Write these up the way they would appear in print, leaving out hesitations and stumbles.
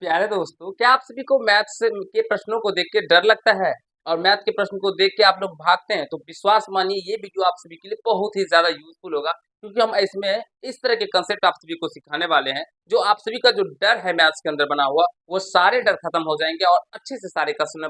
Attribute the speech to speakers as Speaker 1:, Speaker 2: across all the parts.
Speaker 1: प्यारे दोस्तों, क्या आप सभी को मैथ्स के प्रश्नों को देख के डर लगता है और मैथ के प्रश्न को देख के आप लोग भागते हैं? तो विश्वास मानिए ये वीडियो आप सभी के लिए बहुत ही ज़्यादा यूज़फुल होगा, क्योंकि हम इसमें इस तरह के कंसेप्ट आप सभी को सिखाने वाले हैं, जो आप सभी का जो डर है मैथ्स के अंदर बना हुआ, वो सारे डर खत्म हो जाएँगे और अच्छे से सारे क्वेश्चन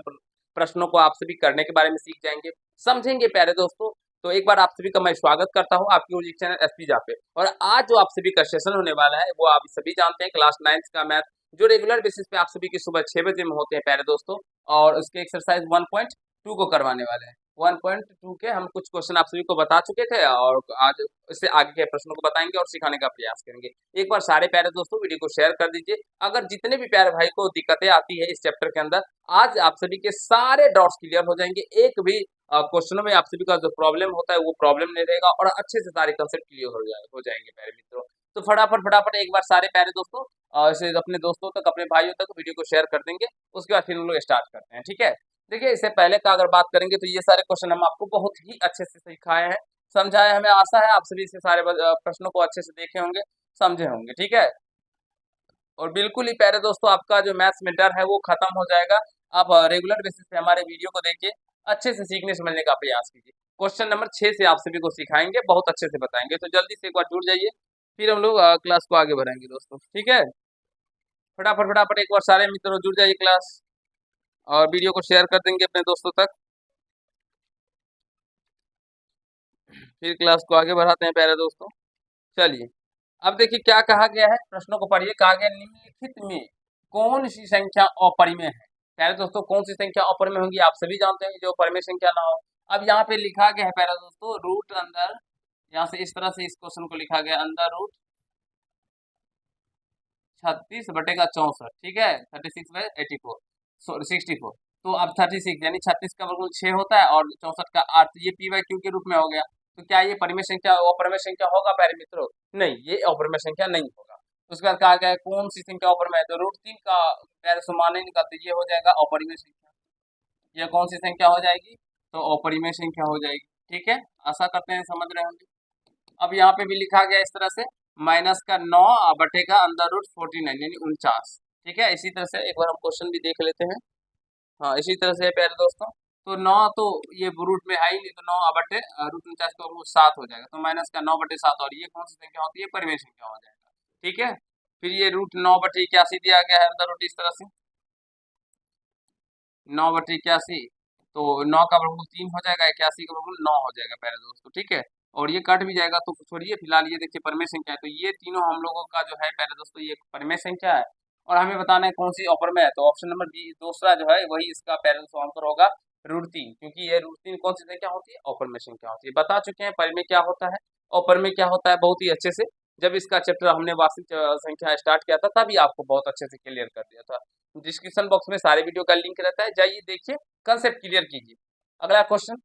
Speaker 1: प्रश्नों को आप सभी करने के बारे में सीख जाएँगे, समझेंगे प्यारे दोस्तों। तो एक बार आप सभी का मैं स्वागत करता हूँ आपके म्यूजिक चैनल एसपी जा पे। और आज जो आप सभी का सेशन होने वाला है, वो आप सभी जानते हैं क्लास 9th का मैथ, जो रेगुलर बेसिस पे आप सभी की सुबह 6 बजे में होते हैं प्यारे दोस्तों। और उसके एक्सरसाइज 1.2 को करवाने वाले हैं। 1.2 के हम कुछ क्वेश्चन आप सभी को बता चुके थे और आज इससे आगे के प्रश्नों को बताएंगे और सिखाने का प्रयास करेंगे। एक बार सारे प्यारे दोस्तों वीडियो को शेयर कर दीजिए। अगर जितने भी प्यारे भाई को दिक्कतें आती है इस चैप्टर के अंदर, आज आप सभी के सारे डाउट्स क्लियर हो जाएंगे। एक भी क्वेश्चनों में आप सभी का जो प्रॉब्लम होता है वो प्रॉब्लम नहीं रहेगा और अच्छे से सारे कंसेप्ट क्लियर हो जाएंगे प्यारे मित्रों। तो फटाफट फटाफट एक बार सारे प्यारे दोस्तों इसे अपने दोस्तों तक, अपने भाइयों तक वीडियो को शेयर कर देंगे। उसके बाद फिर हम लोग स्टार्ट करते हैं, ठीक है। देखिए, इससे पहले का अगर बात करेंगे तो ये सारे क्वेश्चन हम आपको बहुत ही अच्छे से सिखाए हैं, समझाए। हमें आशा है आप सभी से सारे प्रश्नों को अच्छे से देखे होंगे, समझे होंगे, ठीक है। और बिल्कुल ही प्यारे दोस्तों, आपका जो मैथ्स में डर है वो खत्म हो जाएगा। आप रेगुलर बेसिस पे हमारे वीडियो को देखिए, अच्छे से सीखने समझने का प्रयास कीजिए। क्वेश्चन नंबर 6 से आप सभी को सिखाएंगे, बहुत अच्छे से बताएंगे। तो जल्दी से एक बार जुड़ जाइए, फिर हम लोग क्लास को आगे बढ़ाएंगे दोस्तों, ठीक है। फटाफट फटाफट एक बार सारे मित्रों जुड़ जाइए क्लास, और वीडियो को शेयर कर देंगे अपने दोस्तों तक। फिर क्लास को आगे बढ़ाते हैं प्यारे दोस्तों। चलिए, अब देखिए क्या कहा गया है, प्रश्नों को पढ़िए। कहा गया निम्नलिखित में कौन सी संख्या अपरिमेय है। प्यारे दोस्तों, कौन सी संख्या अपरिमेय होंगी, आप सभी जानते हैं जो अपरिमेय संख्या ना हो। अब यहाँ पे लिखा गया है प्यारे दोस्तों, रूट अंदर, यहाँ से इस तरह से इस क्वेश्चन को लिखा गया, अंदर रूट 36/64, ठीक है। 36/84, सॉरी 64। तो अब 36 यानी 36 का वर्गमूल 6 होता है और 64 का 8, ये पी बाई क्यू के रूप में हो गया। तो क्या ये परिमेय संख्या अपरिमेय संख्या होगा प्यारे मित्रों? नहीं, ये अपरिमेय संख्या नहीं होगा। उसके बाद कहा गया है कौन सी संख्या अपरिमेय है, तो √3 का प्यारे सुमाने निकालते, ये हो जाएगा अपरिमेय संख्या। ये कौन सी संख्या हो जाएगी? तो अपरिमेय संख्या हो जाएगी, ठीक है। आशा करते हैं समझ रहे होंगे। अब यहाँ पे भी लिखा गया इस तरह से, माइनस का 9 बटेगा अंडर रूट 49 यानी 49, ठीक है। इसी तरह से एक बार हम क्वेश्चन भी देख लेते हैं। हाँ, इसी तरह से है प्यारे दोस्तों। तो 9 तो ये रूट में है ही नहीं, तो 9 बटे √49 का वो 7 हो जाएगा। तो माइनस का 9/7, और ये कौन सी संख्या होती है? परिमेय संख्या हो जाएगा, ठीक है। फिर ये √9/81 दिया गया है अंदर रूट इस तरह से, 9/81। तो 9 का वर्गमूल 3 हो जाएगा, 81 का वर्गमूल 9 हो जाएगा प्यारे दोस्तों, ठीक है। और ये कट भी जाएगा तो छोड़िए, फिलहाल ये देखिए परिमेय संख्या है। तो ये तीनों हम लोगों का जो है प्यारे दोस्तों, ये परिमेय संख्या है। और हमें बताना है कौन सी अपरिमेय है, तो ऑप्शन नंबर बी दूसरा जो है वही इसका प्यारे दोस्तों आंसर होगा, √3, क्योंकि ये √3 कौन सी संख्या होती है? अपरिमेय संख्या होती है। बता चुके हैं परिमेय क्या होता है, अपरिमेय क्या होता है, बहुत ही अच्छे से। जब इसका चैप्टर हमने वास्तविक संख्या स्टार्ट किया था, तभी आपको बहुत अच्छे से क्लियर कर दिया था। डिस्क्रिप्शन बॉक्स में सारे वीडियो का लिंक रहता है, जाइए देखिए, कंसेप्ट क्लियर कीजिए। अगला क्वेश्चन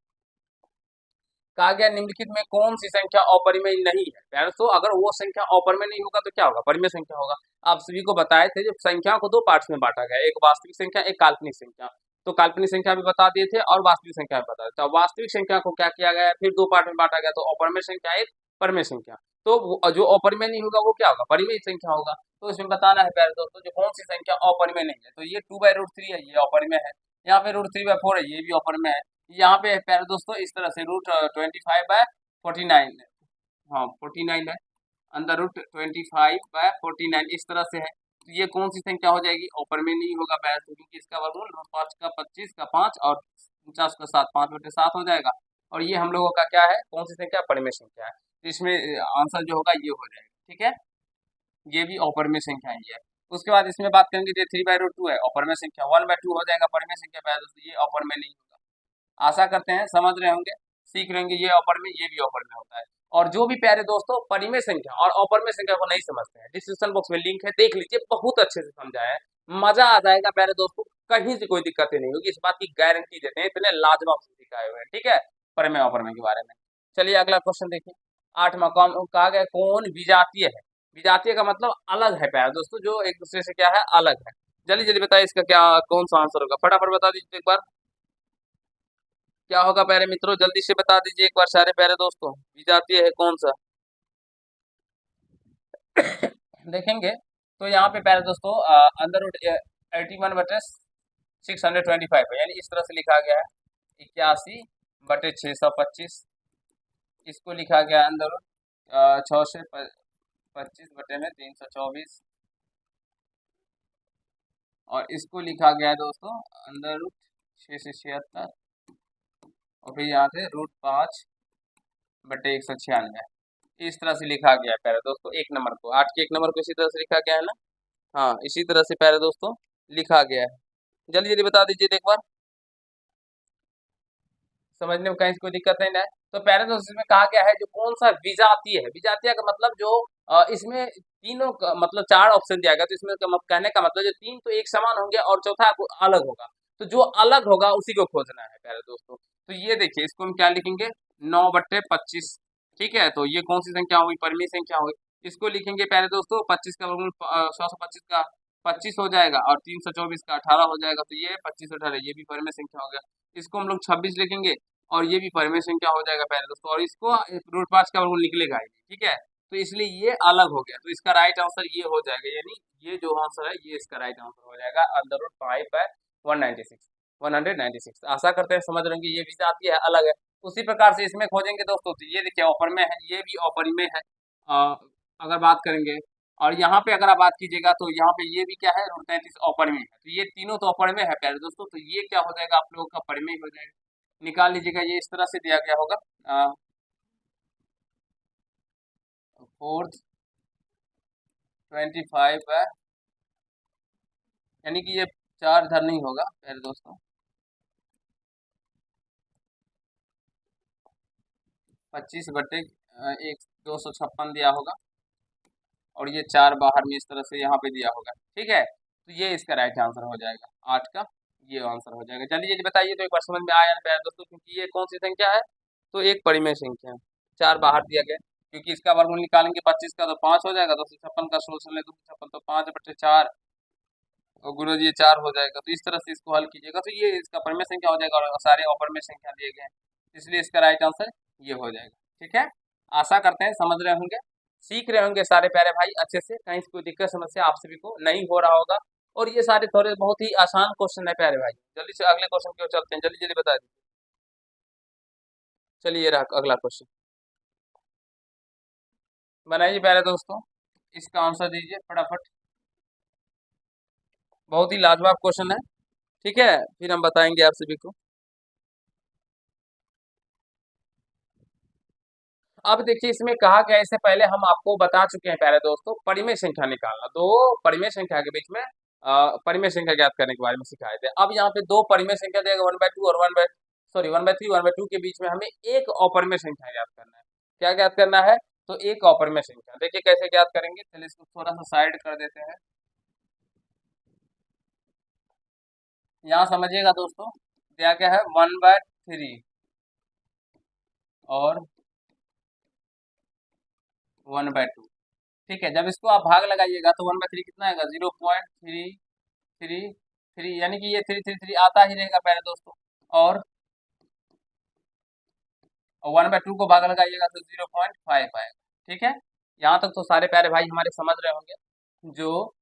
Speaker 1: कहा गया निम्नलिखित में कौन सी संख्या अपरिमेय नहीं है। प्यारे तो अगर वो संख्या अपरिमेय नहीं होगा तो क्या होगा? परिमेय संख्या होगा। आप सभी को बताए थे जब संख्या को दो पार्ट्स में बांटा गया, एक वास्तविक संख्या, एक काल्पनिक संख्या। तो काल्पनिक संख्या भी बता दिए थे और वास्तविक संख्या भी बता दिया था। वास्तविक संख्या को क्या किया गया, फिर दो पार्ट में बांटा गया, तो अपरिमेय संख्या एक, परिमेय संख्या। तो जो अपरिमेय नहीं होगा वो क्या होगा? परिमेय संख्या होगा। तो इसमें बताना है प्यारे दोस्तों, जो कौन सी संख्या अपरिमेय नहीं है। तो ये 2/√3 है, ये अपरिमेय है। यहाँ पे √3/4 है, ये भी अपरिमेय है। यहाँ पे प्यारे दोस्तों इस तरह से √25/49, हाँ 49 है, अंदर √25/49 इस तरह से है। तो ये कौन सी संख्या हो जाएगी? अपरिमेय नहीं होगा प्यारे दोस्तों, क्योंकि इसका वर्गमूल √5 का 25 का 5 और 49 का 7, 5/7 हो जाएगा। और ये हम लोगों का क्या है, कौन सी संख्या? परिमेय संख्या है। तो इसमें आंसर जो होगा ये हो जाएगा, ठीक है। ये भी अपरिमेय संख्या ही है। उसके बाद इसमें बात करेंगे, ये 3/√2 है, अपरिमेय संख्या। 1/2 हो जाएगा परिमेय संख्या प्यारे दोस्तों, ये अपरिमेय नहीं होगा। आशा करते हैं समझ रहे होंगे, सीख रहे होंगे। ये अपरिमेय, ये भी अपरिमेय होता है। और जो भी प्यारे दोस्तों परिमेय संख्या और अपरिमेय संख्या को नहीं समझते हैं, डिस्क्रिप्शन बॉक्स में लिंक है, देख लीजिए, बहुत अच्छे से समझाया है। मजा आ जाएगा प्यारे दोस्तों, कहीं से कोई दिक्कतें नहीं होगी, इस बात की गारंटी देते हैं, इतने लाजवाब से सिखाए हुए हैं, ठीक है, परिमेय अपरिमेय के बारे में। चलिए अगला क्वेश्चन देखिए। 8वां कहा गया कौन विजातीय है। विजातीय का मतलब अलग है प्यारे दोस्तों, जो एक दूसरे से क्या है, अलग है। जल्दी जल्दी बताइए इसका क्या, कौन सा आंसर होगा, फटाफट बता दीजिए एक बार। क्या होगा प्यारे मित्रों, जल्दी से बता दीजिए एक बार सारे प्यारे दोस्तों, विजातीय है कौन सा? देखेंगे तो यहाँ पे प्यारे दोस्तों अंडर रूट 81/625 है, यानी इस तरह से लिखा गया है 81/625। इसको लिखा गया है अंदर रूट 625/324, और इसको लिखा गया है दोस्तों अंदर रूट 6 से 76, और फिर यहाँ से √5/196। इस तरह से लिखा गया है प्यारे दोस्तों एक नंबर को, 8 के एक नंबर को इसी तरह से लिखा गया है ना। हाँ, इसी तरह से प्यारे दोस्तों लिखा गया है। जल्दी जल्दी बता दीजिए एक बार, समझने में कहीं से कोई दिक्कत नहीं ना है। तो प्यारे दोस्तों इसमें कहा गया है जो कौन सा विजातीय है, विजातीय का मतलब जो इसमें तीनों मतलब 4 ऑप्शन दिया गया, तो इसमें कहने का मतलब जो 3 तो एक समान होंगे और चौथा अलग होगा, तो जो अलग होगा उसी को खोजना है प्यारे दोस्तों। तो ये देखिए, इसको हम क्या लिखेंगे, 9/25। ठीक है, तो ये कौन सी संख्या हुई, परिमेय संख्या हुई। इसको लिखेंगे प्यारे दोस्तों 25 का वर्गमूल 125 का 25 हो जाएगा, और 324 का 18 हो जाएगा, तो ये 25/18 ये भी परिमेय संख्या हो गया। इसको हम लोग 26 लिखेंगे, और ये भी परिमेय संख्या हो जाएगा प्यारे दोस्तों, और इसको √5 का वर्गमूल निकलेगा ही, ठीक है। तो इसलिए ये अलग हो गया, तो इसका राइट आंसर ये हो जाएगा, यानी ये जो आंसर है ये इसका राइट आंसर हो जाएगा √5/196। आशा करते हैं समझ रहे होंगे, ये भी आती है अलग है। उसी प्रकार से इसमें खोजेंगे दोस्तों, तो ये देखिए अपरिमेय है, ये भी अपरिमेय है अगर बात करेंगे। और यहाँ पे अगर आप बात कीजिएगा तो यहाँ पे ये भी क्या है, √33 अपरिमेय है, तो ये तीनों तो अपरिमेय है प्यारे दोस्तों, तो ये क्या हो जाएगा आप लोगों का परिमेय हो जाएगा। निकाल लीजिएगा, ये इस तरह से दिया गया होगा 425 है, यानी कि ये 4 इधर नहीं होगा प्यारे दोस्तों, 25/256 दिया होगा, और ये 4 बाहर में इस तरह से यहाँ पे दिया होगा, ठीक है। तो ये इसका राइट आंसर हो जाएगा, 8 का ये आंसर हो जाएगा। जल्दी जल्दी बताइए तो एक बार समझ में आया ना प्यारे दोस्तों, क्योंकि ये कौन सी संख्या है, तो एक परिमेय संख्या है, 4 बाहर दिया गया, क्योंकि इसका वर्गमूल निकालेंगे 25 का तो 5 हो जाएगा, 256 का 16 ले 256 तो 5/4, और गुरु जी 4 हो जाएगा। तो इस तरह से इसको हल कीजिएगा, तो ये इसका परिमेय संख्या हो जाएगा, और सारे अपरिमेय संख्या दिए गए हैं, इसलिए इसका राइट आंसर ये हो जाएगा, ठीक है। आशा करते हैं समझ रहे होंगे, सीख रहे होंगे सारे प्यारे भाई अच्छे से, कहीं से कोई दिक्कत समस्या आप सभी को नहीं हो रहा होगा। और ये सारे थोड़े बहुत ही आसान क्वेश्चन है प्यारे भाई। जल्दी से अगले क्वेश्चन की ओर चलते हैं, जल्दी जल्दी बता दीजिए। चलिए, ये रहा अगला क्वेश्चन, बनाइए प्यारे दोस्तों, इसका आंसर दीजिए फटाफट। बहुत ही लाजवाब क्वेश्चन है, ठीक है, फिर हम बताएंगे आप सभी को। अब देखिए, इसमें कहा गया, इससे पहले हम आपको बता चुके हैं प्यारे दोस्तों, परिमेय संख्या निकालना, दो परिमेय संख्या के बीच में परिमेय संख्या ज्ञात करने के बारे में सिखाए थे। अब यहाँ पे दो परिमेय संख्या देगा 1/2 और 1/3 1/2 के बीच में हमें एक अपरिमेय संख्या ज्ञात करना है। क्या ज्ञात करना है, तो एक अपरिमेय संख्या। देखिए कैसे ज्ञात करेंगे, चलिए इसको थोड़ा सा साइड कर देते हैं। यहाँ समझिएगा दोस्तों, दिया गया है 1/3 और 1/2, ठीक है। जब इसको आप भाग लगाइएगा तो 1/3 कितना आएगा, 0.333, यानी कि ये 333 आता ही रहेगा प्यारे दोस्तों, और 1/2 को भाग लगाइएगा तो 0.5 आएगा, ठीक है। यहाँ तक तो सारे प्यारे भाई हमारे समझ रहे होंगे। जो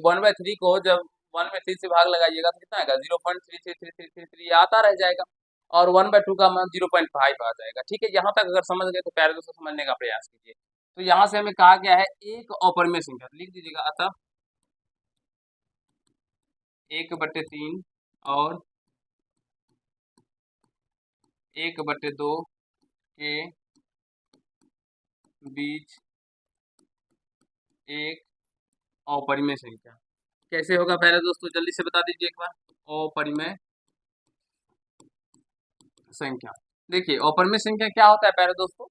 Speaker 1: 1/3 को जब 1/3 से भाग लगाइएगा तो कितना आएगा, 0.33333 आता रह जाएगा, और 1/2 का मान 0.5 आ जाएगा, ठीक है। यहाँ तक अगर समझ गए तो प्यारे दोस्तों समझने का प्रयास कीजिए। तो यहाँ से हमें कहा गया है एक अपरिमेय संख्या, लिख दीजिएगा, अतः 1/3 और 1/2 के बीच एक अपरिमेय संख्या। कैसे होगा प्यारे दोस्तों, जल्दी से बता दीजिए एक बार। अपरिमेय संख्या, देखिए अपरिमेय संख्या क्या होता है प्यारे दोस्तों,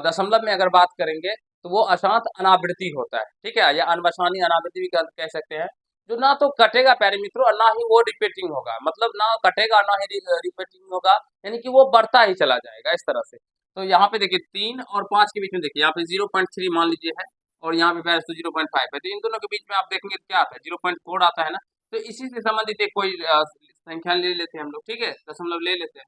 Speaker 1: दशमलव में अगर बात करेंगे तो वो अशांत अनावृत्ति होता है, ठीक है, या अनवसानी अनावृत्ति भी कह सकते हैं, जो ना तो कटेगा प्यारे मित्रों, और ना ही वो रिपीटिंग होगा, मतलब ना कटेगा ना ही रिपीटिंग होगा, यानी कि वो बढ़ता ही चला जाएगा इस तरह से। तो यहाँ पे देखिए 3 और 5 के बीच में, देखिए यहाँ पे 0.3 मान लीजिए है, और यहाँ पे प्यारे दोस्तों 0.5 है, तो इन दोनों के बीच में आप देखेंगे क्या आता है, 0.4 आता है ना। तो इसी से संबंधित एक कोई संख्या ले लेते हैं हम लोग, ठीक है, दशमलव ले लेते हैं।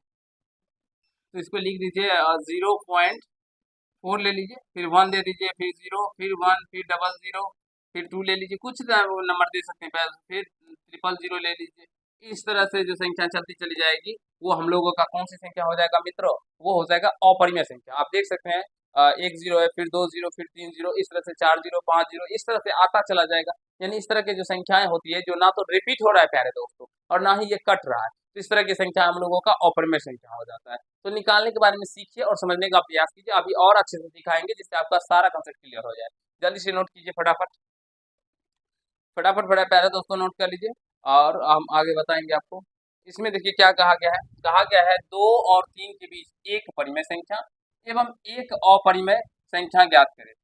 Speaker 1: तो इसको लिख दीजिए 0.4 ले लीजिए, फिर 1 दे दीजिए, फिर 0, फिर 1, फिर 00, फिर 2 ले लीजिए, कुछ नंबर दे सकते हैं, फिर 000 ले लीजिए। इस तरह से जो संख्या चलती चली जाएगी, वो हम लोगों का कौन सी संख्या हो जाएगा मित्रों, वो हो जाएगा अपरिमेय संख्या। आप देख सकते हैं 1 0 है, फिर 2 0, फिर 3 0, इस तरह से 4 0, 5 0, इस तरह से आता चला जाएगा। यानी इस तरह की जो संख्याएं होती है, जो ना तो रिपीट हो रहा है प्यारे दोस्तों, और ना ही ये कट रहा है, तो इस तरह की संख्या हम लोगों का अपरिमेय संख्या हो जाता है। तो निकालने के बारे में सीखिए और समझने का प्रयास कीजिए। अभी और अच्छे से दिखाएंगे, जिससे आपका सारा कंसेप्ट क्लियर हो जाए। जल्दी से नोट कीजिए, फटाफट फटाफट, बड़ा प्यारे दोस्तों नोट कर लीजिए, और हम आगे बताएंगे आपको। इसमें देखिए क्या कहा गया है, कहा गया है 2 और 3 के बीच एक परिमेय संख्या एवं एक अपरिमेय संख्या ज्ञात करें।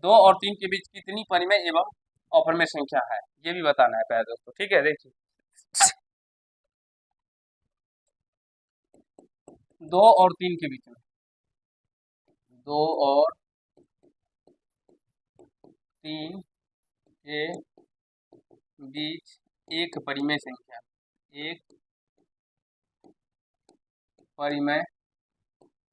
Speaker 1: 2 और 3 के बीच कितनी परिमेय एवं अपरिमेय संख्या है, ये भी बताना है प्यारे दोस्तों। ठीक है, देखिए 2 और 3 के बीच में, 2 और 3 के बीच एक परिमेय संख्या, एक परिमेय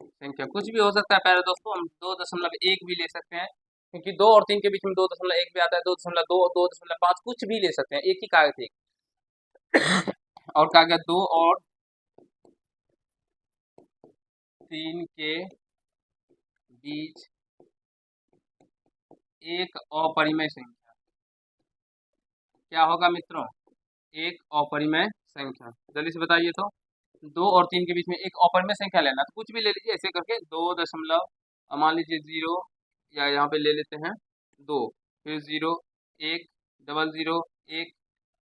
Speaker 1: संख्या कुछ भी हो सकता है प्यारे दोस्तों, हम 2.1 भी ले सकते हैं, क्योंकि 2 और 3 के बीच में 2.1 भी आता है, 2.2, 2.5, कुछ भी ले सकते हैं, एक ही कागज थे। और कहा गया 2 और 3 के बीच एक अपरिमेय संख्या, क्या होगा मित्रों, एक अपरिमेय संख्या। जल्दी से बताइए तो, 2 और 3 के बीच में एक अपरिमेय संख्या लेना, तो कुछ भी ले लीजिए ऐसे करके, 2 दशमलव मान लीजिए 0, या यहाँ पे ले लेते हैं 2, फिर 0 1 00 1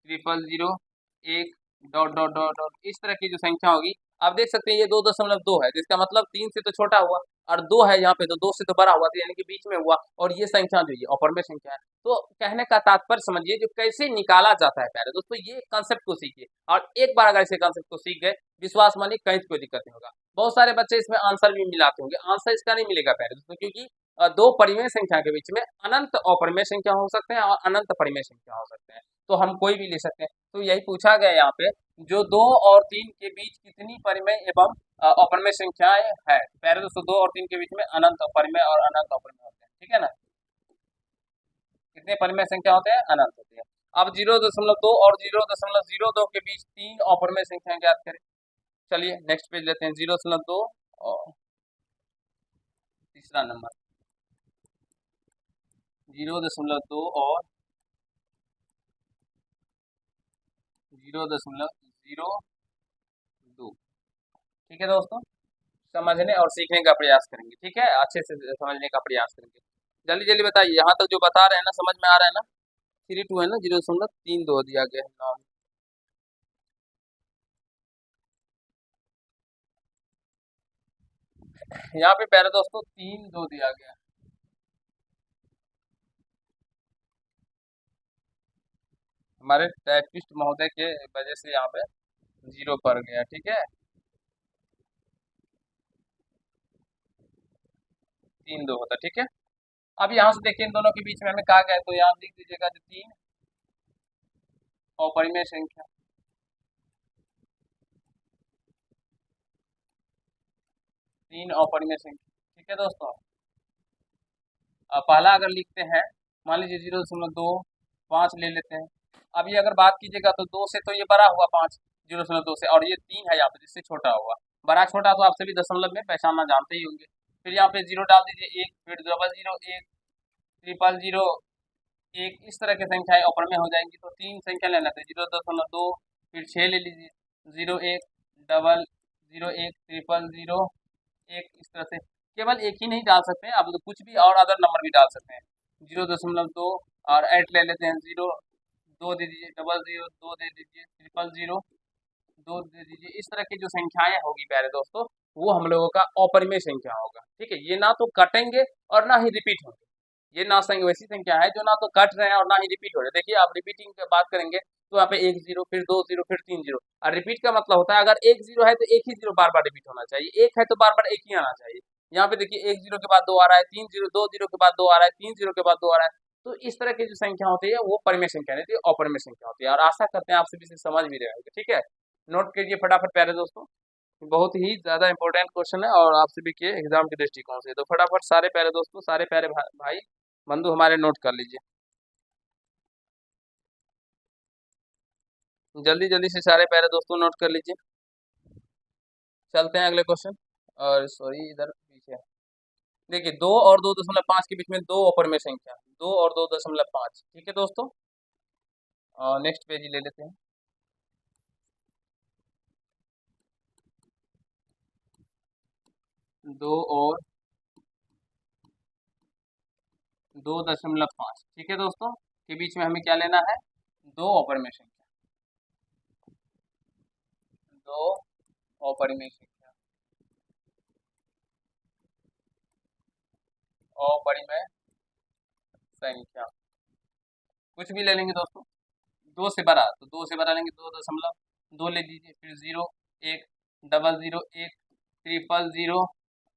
Speaker 1: 000 1 डॉट डॉट डॉट डॉट, इस तरह की जो संख्या होगी, आप देख सकते हैं ये 2.2 है, जिसका मतलब 3 से तो छोटा हुआ, और 2 है यहाँ पे तो 2 से तो बड़ा हुआ, तो यानी कि बीच में हुआ, और ये संख्या जो ये अपरिमेय संख्या है। तो कहने का तात्पर्य समझिए, जो कैसे निकाला जाता है प्यारे दोस्तों, ये कंसेप्ट को सीखिए, और एक बार अगर इसे कंसेप्ट को सीख गए, विश्वास मानिए कहीं कोई दिक्कत नहीं होगा। बहुत सारे बच्चे इसमें आंसर भी मिलाते होंगे, आंसर इसका नहीं मिलेगा प्यारे दोस्तों, क्योंकि दो परिमेय संख्या के बीच में अनंत अपरिमेय संख्या हो सकते हैं और अनंत परिमेय संख्या हो सकते हैं, तो हम कोई भी ले सकते हैं। तो यही पूछा गया यहाँ पे, जो 2 और 3 के बीच कितनी परिमेय एवं अपरिमेय संख्याएं है प्यारे दोस्तों, 2 और 3 के बीच में अनंत अपरिमेय और अनंत अपरिमेय होते हैं, ठीक है ना। कितने परिमेय संख्या होते हैं, अनंत होते हैं। अब 0.2 और 0.02 के बीच 3 अपरिमेय संख्या ज्ञात करें। चलिए नेक्स्ट पेज लेते हैं, 0.2 और तीसरा नंबर, 0.2 और 0.02, ठीक है दोस्तों। समझने और सीखने का प्रयास करेंगे, ठीक है, अच्छे से समझने का प्रयास करेंगे। जल्दी जल्दी बताइए, यहाँ तक जो बता रहे हैं ना, समझ में आ रहा है ना। 3 2 है ना, 0.32 दिया गया है नाम। यहाँ पे प्यारे दोस्तों 3 2 दिया गया है, हमारे टाइपिस्ट महोदय के वजह से यहाँ पे 0 पड़ गया, ठीक है। 3 2 होता, ठीक है। अब यहाँ से देखिए इन दोनों के बीच में हमें कहा गया है, तो यहाँ लिख दीजिएगा जो 3 अपरिमेय संख्या, 3 अपरिमेय संख्या, ठीक है दोस्तों। पहला अगर लिखते हैं, मान लीजिए 0.25 ले लेते हैं। अब ये अगर बात कीजिएगा तो 2 से तो ये बड़ा हुआ 5, 0.2 से, और ये 3 है यहाँ पे जिससे छोटा हुआ। बड़ा छोटा तो आप सभी दशमलव में पहचानना जानते ही होंगे। फिर यहाँ पे 0 डाल दीजिए, 1, फिर 00 1 000 1, इस तरह की संख्याएं ऊपर में हो जाएंगी। तो 3 संख्या लेना था, 0.2, फिर 6 ले लीजिए, 0 1 डबल 0 1 000 1, इस तरह से। केवल एक ही नहीं डाल सकते हैं, अब तो कुछ भी और अदर नंबर भी डाल सकते हैं। 0.2 और 8 ले लेते हैं, 0 2 दे दीजिए, 00 2 दे दीजिए, 000 2 दे दीजिए। इस तरह की जो संख्याएं होगी प्यारे दोस्तों, वो हम लोगों का अपरिमेय संख्या होगा, ठीक है। ये ना तो कटेंगे और ना ही रिपीट होंगे, ये ना वैसी संख्या है जो ना तो कट रहे हैं और ना ही रिपीट हो रहे हैं। देखिए आप रिपीटिंग की बात करेंगे, तो यहाँ पे 1 0, फिर 2 0, फिर 3 0, और रिपीट का मतलब होता है अगर 1 0 है तो एक ही 0 बार बार रिपीट होना चाहिए, 1 है तो बार बार एक ही आना चाहिए। यहाँ पे देखिए 1 0 के बाद 2 आ रहा है, 3 0, 2 0 के बाद 2 आ रहा है, 3 0 के बाद 2 आ रहा है। तो इस तरह की जो संख्या होती है वो परिमेय संख्या नहीं, अपरिमेय संख्या होती है, और आशा करते हैं आप सभी से समझ भी रहे होंगे, ठीक है। नोट कीजिए फटाफट प्यारे दोस्तों, बहुत ही ज्यादा इंपॉर्टेंट क्वेश्चन है और आप सभी के एग्जाम के दृष्टिकोण से, तो फटाफट सारे प्यारे दोस्तों, सारे प्यारे भाई बंधु हमारे नोट कर लीजिए। जल्दी जल्दी से सारे प्यारे दोस्तों नोट कर लीजिए। चलते हैं अगले क्वेश्चन। और सॉरी, इधर पीछे देखिए, 2 और 2.5 के बीच में दो अपर में संख्या, 2 और 2.5, ठीक है दोस्तों। नेक्स्ट पेज ही ले लेते हैं। दो और 2.5, ठीक है दोस्तों, के बीच में हमें क्या लेना है, दो अपर में संख्या, दो अपरिमेय संख्या, अपरिमेय संख्या, कुछ भी ले लेंगे दोस्तों। दो से बड़ा, तो दो से बड़ा लेंगे, 2.2 ले लीजिए, फिर 0, 1, डबल 0, 1, ट्रिपल 0,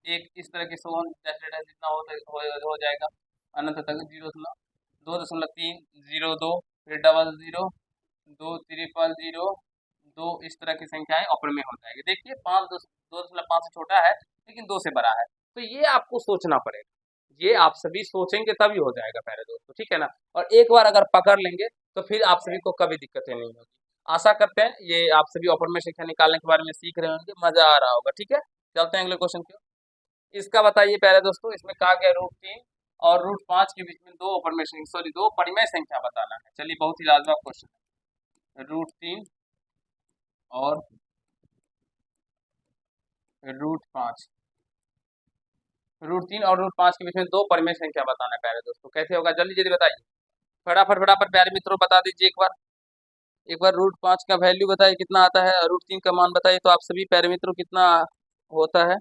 Speaker 1: 1, इस तरह के सोन जैसे जितना हो जाएगा अनंत तक, 2.3, 0, 2, फिर डबल 0, 2, ट्रिपल 0, 2, इस तरह की संख्याएं अपर में हो जाएगी। देखिए 2.5 से छोटा है लेकिन 2 से बड़ा है, तो ये आपको सोचना पड़ेगा, ये आप सभी सोचेंगे तभी हो जाएगा प्यारे दोस्तों, ठीक है ना। और एक बार अगर पकड़ लेंगे तो फिर आप सभी को कभी दिक्कतें नहीं होगी। आशा करते हैं ये आप सभी अपर में संख्या निकालने के बारे में सीख रहे होंगे, मजा आ रहा होगा, ठीक है। चलते हैं अगले क्वेश्चन की। इसका बताइए प्यारे दोस्तों, इसमें कहा गया √3 और √5 के बीच में दो अपर में सॉरी दो परिमेय संख्या बताना है। चलिए, बहुत ही लाजवाब क्वेश्चन है। √3 और √5, √3 और √5 के बीच में दो परिमेय संख्या बताना है प्यारे दोस्तों, कैसे होगा जल्दी जल्दी बताइए, फटाफट फटाफट प्यारे मित्रों बता दीजिए एक बार √5 का वैल्यू बताइए कितना आता है, √3 का मान बताइए तो आप सभी प्यारे मित्रों कितना होता है।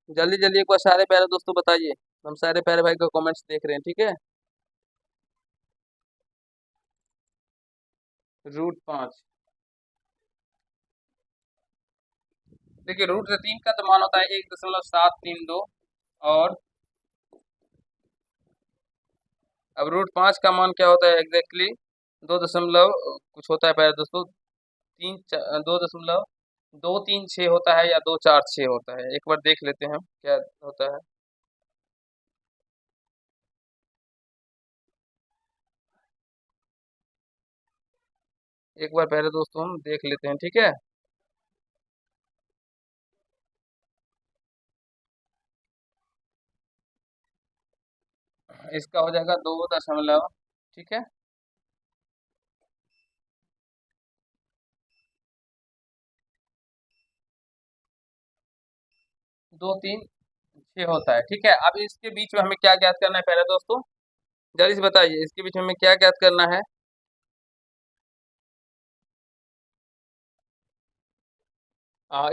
Speaker 1: जल्दी जल्दी एक बार सारे प्यारे दोस्तों बताइए, हम सारे प्यारे भाई का कमेंट्स देख रहे हैं, ठीक है। √5, देखिए √3 का तो मान होता है 1.732, और अब √5 का मान क्या होता है एग्जैक्टली, 2 दशमलव कुछ होता है प्यारे दोस्तों, 2.236 होता है या 246 होता है, एक बार देख लेते हैं क्या होता है। एक बार पहले दोस्तों हम देख लेते हैं, ठीक है। इसका हो जाएगा 2 दशमलव, ठीक है, 236 होता है, ठीक है। अब इसके बीच में हमें क्या ज्ञात करना है पहले दोस्तों, जल्दी से बताइए, इसके बीच में हमें क्या ज्ञात करना है।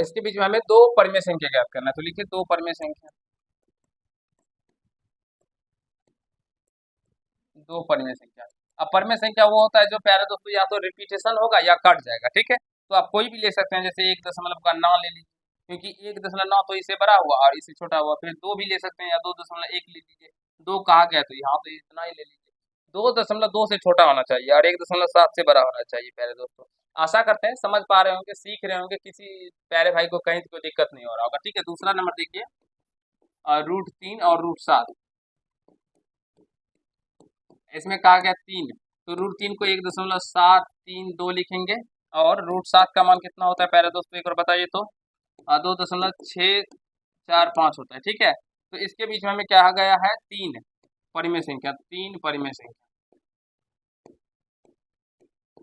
Speaker 1: इसके बीच में हमें दो परिमेय संख्या ज्ञात करना है, तो लिखिए दो परिमेय संख्या, दो परिमेय संख्या। अब परिमेय संख्या वो होता है जो प्यारे दोस्तों या तो रिपीटेशन होगा या कट जाएगा, ठीक है। तो आप कोई भी ले सकते हैं, जैसे 1 दशमलव का 9 ले लीजिए, क्योंकि 1.9 तो इससे बड़ा हुआ और इससे छोटा हुआ, फिर 2 भी ले सकते हैं या 2.1 ले लीजिए, 2 कहा गया तो यहाँ तो इतना ही ले लीजिए, 2.2 से छोटा होना चाहिए और 1.7 से बड़ा होना चाहिए प्यारे दोस्तों। आशा करते हैं समझ पा रहे होंगे, सीख रहे होंगे, किसी प्यारे भाई को कहीं कोई दिक्कत नहीं हो रहा होगा, ठीक है। दूसरा नंबर देखिए, √3 और √7, इसमें कहा गया 3, तो √3 को 1.732 लिखेंगे, और √7 का मान कितना होता है प्यारे दोस्तों एक बार बताइए तो, 2.645 होता है, ठीक है। तो इसके बीच में हमें क्या आ गया है, तीन परिमेय संख्या, तीन परिमेय संख्या,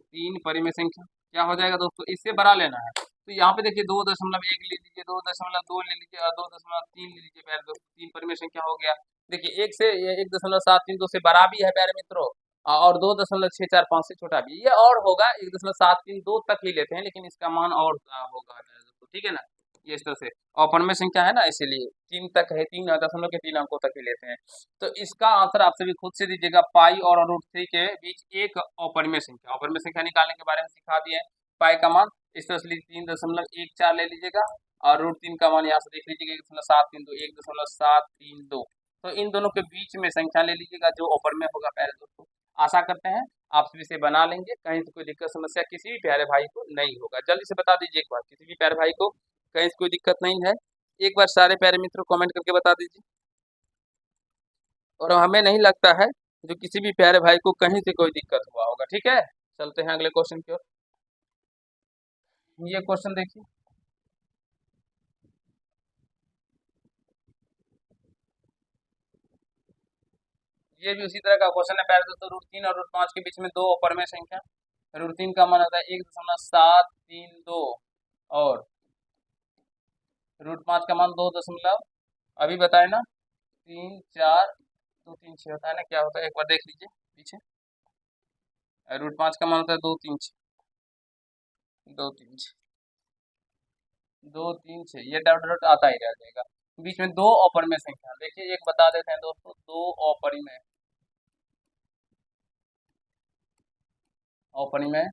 Speaker 1: तीन परिमेय संख्या क्या हो जाएगा दोस्तों, इससे बड़ा लेना है, तो यहाँ पे देखिए 2.1 ले लीजिए, 2.2 ले लीजिए और 2.3 ले लीजिए प्यारे दोस्तों, तीन परिमेय संख्या हो गया। देखिए एक से 1.732 से बड़ा भी है प्यारे मित्रों, और 2.645 से छोटा भी, ये और होगा 1.732 तक ही लेते हैं, लेकिन इसका मान और होगा प्यारे दोस्तों, ठीक है ना। ये इस तरह से अपरिमेय संख्या है ना, इसीलिए 3 तक है, 3 दशमलव के 3 अंकों तक ही लेते हैं। तो इसका आंसर आप सभी खुद से दीजिएगा, पाई और √3 के बीच एक अपरिमेय संख्या, अपरिमेय संख्या निकालने के बारे में सिखा दिए हैं। पाई का मान इस तरह से 3.14 ले लीजिएगा, और √3 का मान यहाँ से देख लीजिएगा 1.732, 1.732, तो इन दोनों के बीच में संख्या ले लीजिएगा जो अपरिमेय होगा प्यारे दोस्तों। आशा करते हैं आप सभी से बना लेंगे, कहीं से कोई दिक्कत समस्या किसी भी प्यारे भाई को नहीं होगा। जल्दी से बता दीजिए एक बार, किसी भी प्यारे भाई को कहीं से कोई दिक्कत नहीं है, एक बार सारे प्यारे मित्रों कमेंट करके बता दीजिए। और हमें नहीं लगता है जो किसी भी प्यारे भाई को कहीं से कोई दिक्कत हुआ होगा। ठीक है, चलते हैं अगले क्वेश्चन की ओर। ये क्वेश्चन देखिए, ये भी उसी तरह का क्वेश्चन है प्यारे दोस्तों। √3 और √5 के बीच में दो अपरमेय संख्या, √3 का मान होता है 1.732 और √5 का मान 2 दशमलव, अभी बताए ना, 3, 4, 2, 3, 6 होता है ना, क्या होता है एक बार देख लीजिए पीछे। √5 का मान होता है 2, 3, 6, 2, 3, 6, 2, 3, 6, ये डॉट डॉट आता ही रह जाएगा। बीच में दो अपरिमेय संख्या, देखिए एक बता देते हैं दोस्तों, दो अपरिमेय अपरिमेय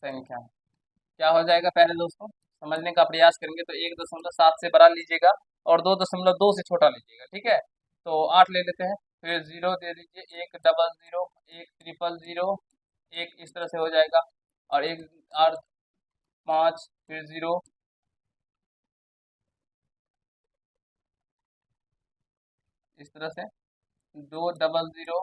Speaker 1: संख्या क्या हो जाएगा पहले दोस्तों, समझने का प्रयास करेंगे तो 1.7 से बड़ा लीजिएगा और 2.2 से छोटा लीजिएगा। ठीक है, तो 8 ले लेते हैं, फिर 0 दे दीजिए, 100, 100, 1 इस तरह से हो जाएगा, और 1, 8, 5, फिर 0, इस तरह से 200,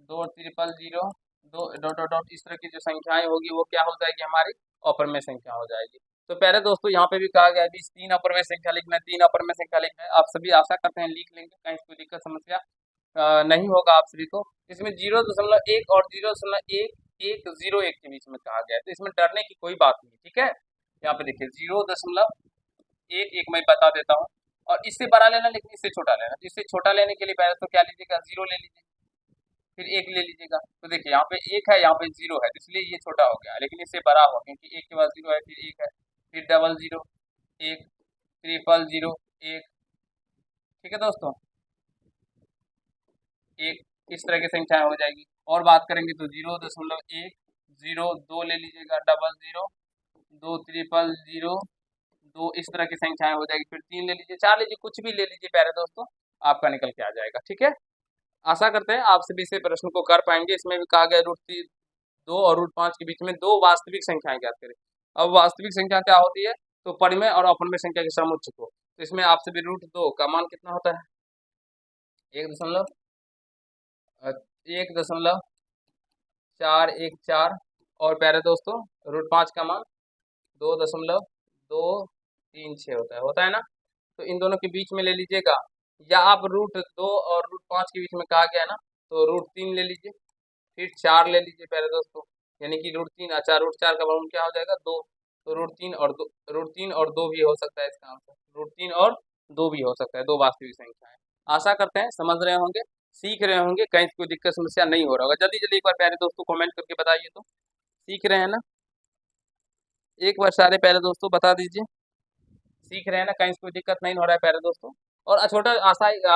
Speaker 1: 200, दो डॉट डॉट डॉट, इस तरह की जो संख्याएं होगी वो क्या हो जाएगी, हमारी अपरमेय संख्या हो जाएगी। तो प्यारे दोस्तों यहाँ पे भी कहा गया है 3 अपरमेय संख्या लिखना है, 3 अपरमेय संख्या लिखना है। आप सभी आशा करते हैं लिख लेंगे, कहीं कोई दिक्कत समस्या नहीं होगा आप सभी को। इसमें 0.1 और 0.1101 के बीच में कहा गया है, तो इसमें डरने की कोई बात नहीं। ठीक है, यहाँ पे देखिए 0.11 मैं बता देता हूँ, और इससे बड़ा लेना लेकिन इससे छोटा लेना। तो इससे छोटा लेने के लिए पहले तो क्या लीजिएगा, 0 ले लीजिए, फिर 1 ले लीजिएगा। तो देखिए यहाँ पे 1 है, यहाँ पे 0 है, तो इसलिए ये छोटा हो गया, लेकिन इससे बड़ा हुआ क्योंकि 1 के बाद 0 है, फिर 1 है, फिर 00, 1, 000, 1। ठीक है दोस्तों, एक इस तरह की संख्याएं हो जाएगी। और बात करेंगे तो 0.102 ले लीजिएगा, 00, 2, 2 इस तरह की संख्याएं हो जाएगी, फिर 3 ले लीजिए, 4 लीजिए, कुछ भी ले लीजिए प्यारे दोस्तों, आपका निकल के आ जाएगा। ठीक है, आशा करते हैं आप सभी से प्रश्न को कर पाएंगे। इसमें भी कहा गया √2 और √5 के बीच में दो वास्तविक संख्याएं ज्ञात करें। अब वास्तविक संख्या क्या होती है, तो परिमेय और अपरिमेय संख्या के समुच्चय को। तो इसमें आप सभी √2 का मान कितना होता है, 1.414, और प्यारे दोस्तों √5 का मान 2.236 होता है ना। तो इन दोनों के बीच में ले लीजिएगा, या आप √2 और √5 के बीच में कहा गया ना, तो √3 ले लीजिए, फिर 4 ले लीजिए प्यारे दोस्तों, यानी कि √3, अच्छा √4 का वर्गमूल क्या हो जाएगा, 2। तो √3 और 2 भी हो सकता है इसका आंसर, √3 और 2 भी हो सकता है, दो वास्तविक संख्या है। आशा करते हैं समझ रहे होंगे, सीख रहे होंगे, कहीं कोई दिक्कत समस्या नहीं हो रहा होगा। जल्दी जल्दी एक बार प्यारे दोस्तों कमेंट करके बताइए तो, सीख रहे हैं ना, एक बार सारे प्यारे दोस्तों बता दीजिए, सीख रहे हैं ना, कहीं कोई दिक्कत नहीं हो रहा है प्यारे दोस्तों। और छोटा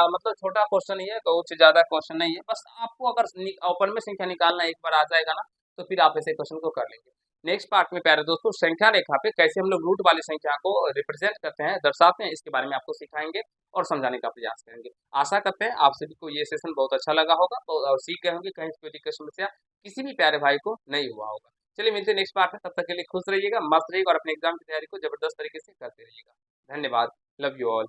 Speaker 1: मतलब छोटा क्वेश्चन ही है, कुछ ज्यादा क्वेश्चन नहीं है, बस आपको अगर ओपन में संख्या निकालना एक बार आ जाएगा ना, तो फिर आप ऐसे क्वेश्चन को कर लेंगे। नेक्स्ट पार्ट में प्यारे दोस्तों संख्या रेखा पे कैसे हम लोग रूट वाली संख्या को रिप्रेजेंट करते हैं, दर्शाते हैं, इसके बारे में आपको सिखाएंगे और समझाने का प्रयास करेंगे। आशा करते हैं आप सभी को ये सेशन बहुत अच्छा लगा होगा, तो सीख गए होंगे, कहीं कोई दिक्कत समस्या किसी भी प्यारे भाई को नहीं हुआ होगा। चलिए मिलते हैं नेक्स्ट पार्ट में, तब तक के लिए खुश रहिएगा, मस्त रहिएगा और अपने एग्जाम की तैयारी को जबरदस्त तरीके से करते रहिएगा। धन्यवाद, लव यू ऑल।